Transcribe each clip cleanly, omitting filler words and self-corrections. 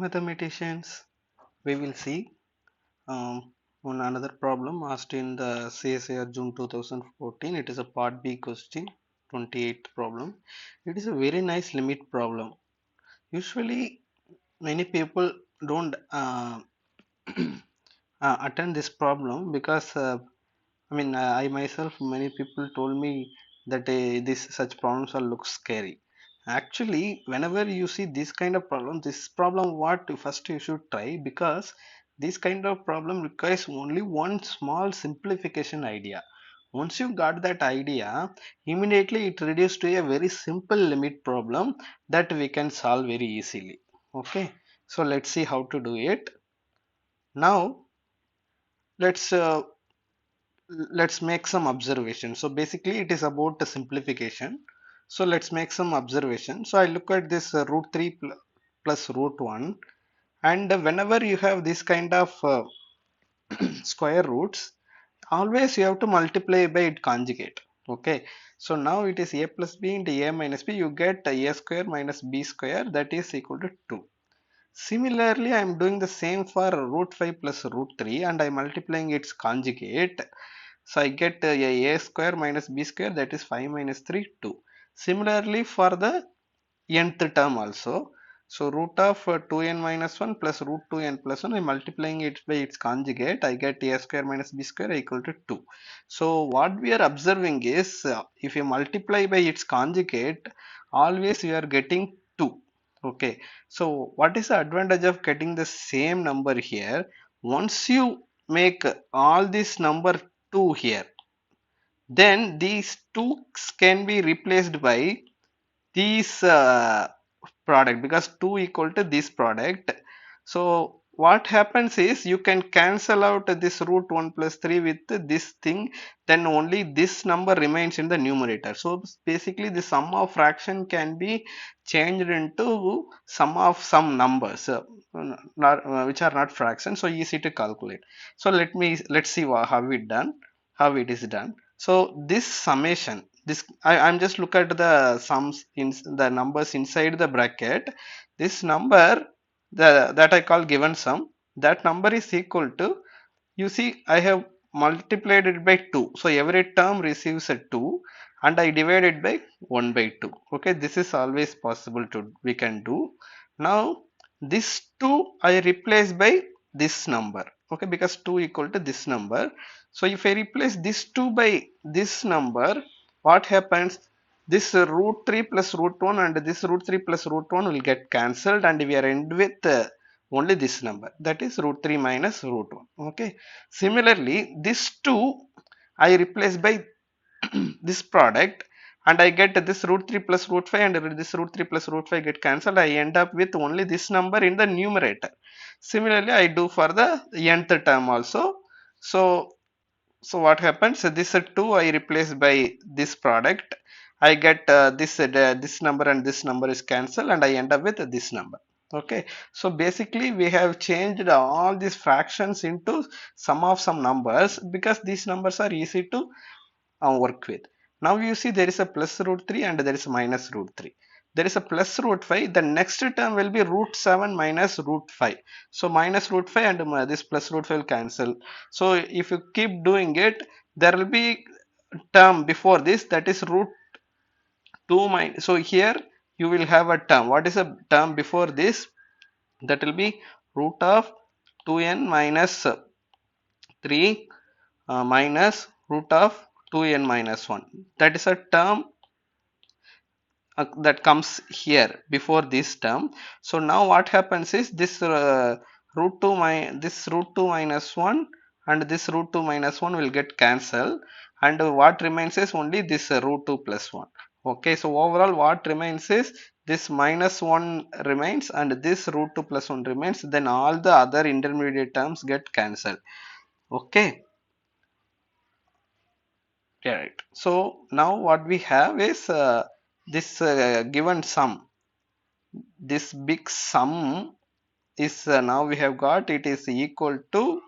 mathematicians, we will see on another problem asked in the CSIR June 2014. It is a part B question, 28th problem. It is a very nice limit problem. Usually, many people don't attend this problem because I myself, many people told me that this such problems are look scary. Actually, whenever you see this kind of problem, this problem what first you should try, because this kind of problem requires only one small simplification idea. Once you got that idea, immediately it reduces to a very simple limit problem that we can solve very easily. Okay, so let's see how to do it. Now let's uh, let's make some observations. So basically it is about the simplification. So let's make some observations. So I look at this root 3 plus root 1, and whenever you have this kind of square roots, always you have to multiply by its conjugate. Okay, so now it is a plus b into a minus b, you get a square minus b square, that is equal to 2. Similarly, I am doing the same for root 5 plus root 3 and I am multiplying its conjugate. So I get a square minus b square, that is 5 minus 3, 2. Similarly for the nth term also. So root of 2n minus 1 plus root 2n plus 1, I am multiplying it by its conjugate. I get a square minus b square equal to 2. So what we are observing is if you multiply by its conjugate, always you are getting 2. Okay. So what is the advantage of getting the same number here? Once you make all this number 2 here, then these 2 can be replaced by these product, because 2 equal to this product. So what happens is you can cancel out this root 1 plus 3 with this thing, then only this number remains in the numerator. So basically the sum of fraction can be changed into sum of some numbers, which are not fractions, so easy to calculate. So let's see how it is done. So this summation, this I'm just look at the sums in the numbers inside the bracket. This number, that I call given sum, that number is equal to, you see I have multiplied it by 2, so every term receives a 2 and I divide it by 1 by 2. Okay, this is always possible to we can do. Now this 2 I replace by this number. Okay, because 2 equal to this number. So if I replace this 2 by this number, what happens? This root 3 plus root 1 and this root 3 plus root 1 will get cancelled and we are end with only this number, that is root 3 minus root 1. Okay, similarly this 2 I replace by this product and I get this root 3 plus root 5 and this root 3 plus root 5 get cancelled. I end up with only this number in the numerator. Similarly I do for the nth term also. So what happens? So this 2 I replace by this product. I get this number and this number is cancelled and I end up with this number. Okay. So basically we have changed all these fractions into sum of some numbers because these numbers are easy to work with. Now you see there is a plus root 3 and there is a minus root 3. There is a plus root 5. The next term will be root 7 minus root 5. So minus root 5 and this plus root 5 will cancel. So if you keep doing it, there will be term before this, that is root 2 minus. So here you will have a term. What is a term before this? That will be root of 2n minus 3 minus root of 2n minus 1. That is a term that comes here before this term. So now what happens is this this root 2 minus 1 and this root 2 minus 1 will get cancelled and what remains is only this root 2 plus 1. Okay, so overall what remains is this minus 1 remains and this root 2 plus 1 remains, then all the other intermediate terms get cancelled. Okay. Right. So now what we have is this given sum. This big sum is now we have got it is equal to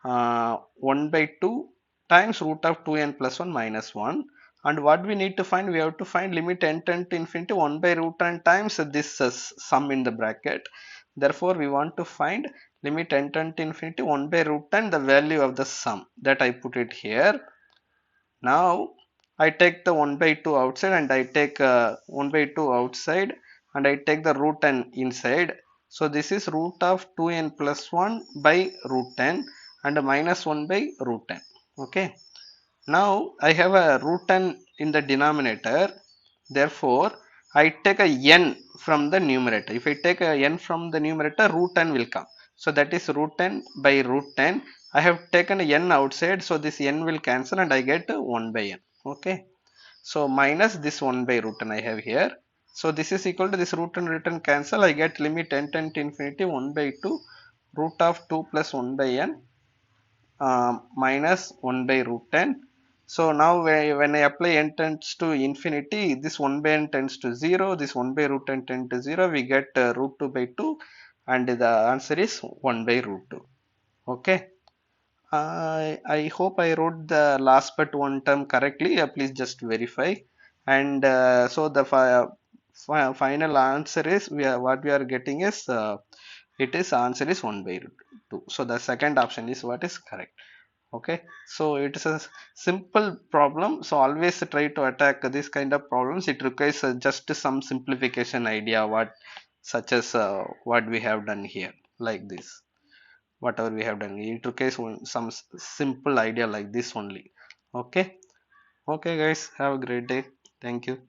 1 by 2 times root of 2n plus 1 minus 1. And what we need to find? We have to find limit n tend to infinity 1 by root n times this sum in the bracket. Therefore we want to find limit n tend to infinity 1 by root 10 the value of the sum, that I put it here. Now I take the 1 by 2 outside, and I take 1 by 2 outside, and I take the root n inside. So this is root of 2n plus 1 by root 10 and minus 1 by root 10. Okay. Now I have a root n in the denominator. Therefore I take a n from the numerator. If I take a n from the numerator, root n will come. So that is root n by root 10. I have taken a n outside, so this n will cancel and I get 1 by n. Okay. So minus this 1 by root n I have here. So this is equal to this root n cancel. I get limit n tend to infinity 1 by 2 root of 2 plus 1 by n minus 1 by root 10. So now when I apply n tends to infinity, this 1 by n tends to 0, this 1 by root 10 tends to 0, we get root 2 by 2, and the answer is 1 by root 2. Okay. I hope I wrote the last but one term correctly. Please just verify. And so the final answer is what we are getting is it is answer is 1 by root 2. So the second option is what is correct. Okay, so it is a simple problem. So always try to attack this kind of problems. It requires just some simplification idea, what such as what we have done here, like this. Whatever we have done, it requires some simple idea like this only. Okay. Okay guys, have a great day. Thank you.